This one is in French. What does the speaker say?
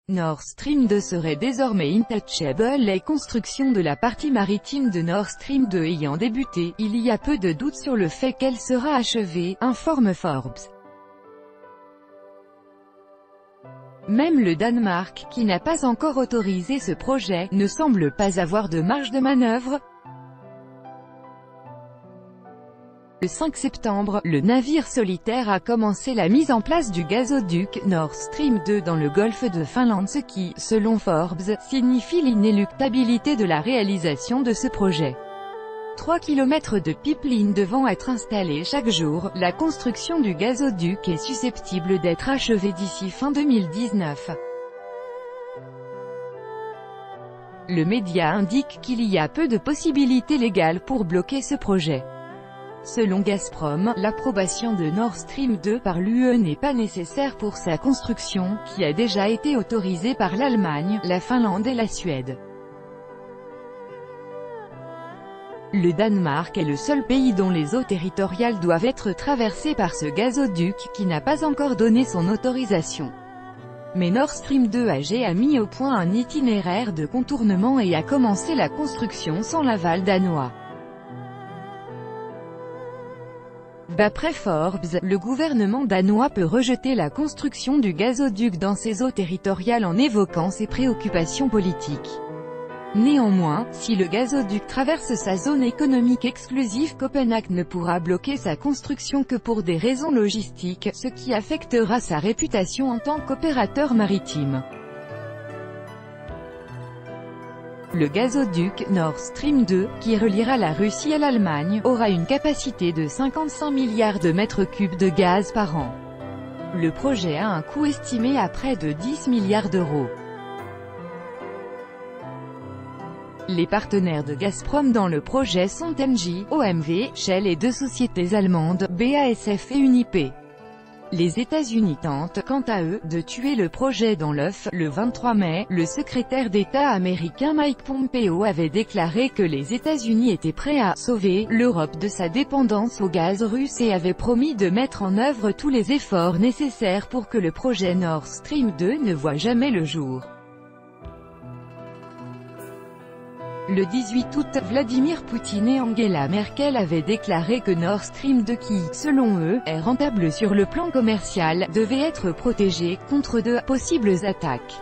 Nord Stream 2 serait désormais intouchable, les constructions de la partie maritime de Nord Stream 2 ayant débuté, il y a peu de doute sur le fait qu'elle sera achevée, informe Forbes. Même le Danemark, qui n'a pas encore autorisé ce projet, ne semble pas avoir de marge de manœuvre. Le 5 septembre, le navire solitaire a commencé la mise en place du gazoduc Nord Stream 2 dans le golfe de Finlande, ce qui, selon Forbes, signifie l'inéluctabilité de la réalisation de ce projet. 3 km de pipeline devant être installés chaque jour, la construction du gazoduc est susceptible d'être achevée d'ici fin 2019. Le média indique qu'il y a peu de possibilités légales pour bloquer ce projet. Selon Gazprom, l'approbation de Nord Stream 2 par l'UE n'est pas nécessaire pour sa construction, qui a déjà été autorisée par l'Allemagne, la Finlande et la Suède. Le Danemark est le seul pays dont les eaux territoriales doivent être traversées par ce gazoduc, qui n'a pas encore donné son autorisation. Mais Nord Stream 2 AG a mis au point un itinéraire de contournement et a commencé la construction sans l'aval danois. D'après Forbes, le gouvernement danois peut rejeter la construction du gazoduc dans ses eaux territoriales en évoquant ses préoccupations politiques. Néanmoins, si le gazoduc traverse sa zone économique exclusive, Copenhague ne pourra bloquer sa construction que pour des raisons logistiques, ce qui affectera sa réputation en tant qu'opérateur maritime. Le gazoduc Nord Stream 2, qui reliera la Russie à l'Allemagne, aura une capacité de 55 milliards de mètres cubes de gaz par an. Le projet a un coût estimé à près de 10 milliards d'euros. Les partenaires de Gazprom dans le projet sont Engie, OMV, Shell et deux sociétés allemandes, BASF et Unipe. Les États-Unis tentent, quant à eux, de tuer le projet dans l'œuf. Le 23 mai, le secrétaire d'État américain Mike Pompeo avait déclaré que les États-Unis étaient prêts à « sauver » l'Europe de sa dépendance au gaz russe et avait promis de mettre en œuvre tous les efforts nécessaires pour que le projet Nord Stream 2 ne voie jamais le jour. Le 18 août, Vladimir Poutine et Angela Merkel avaient déclaré que Nord Stream 2 qui, selon eux, est rentable sur le plan commercial, devait être protégé contre de possibles attaques.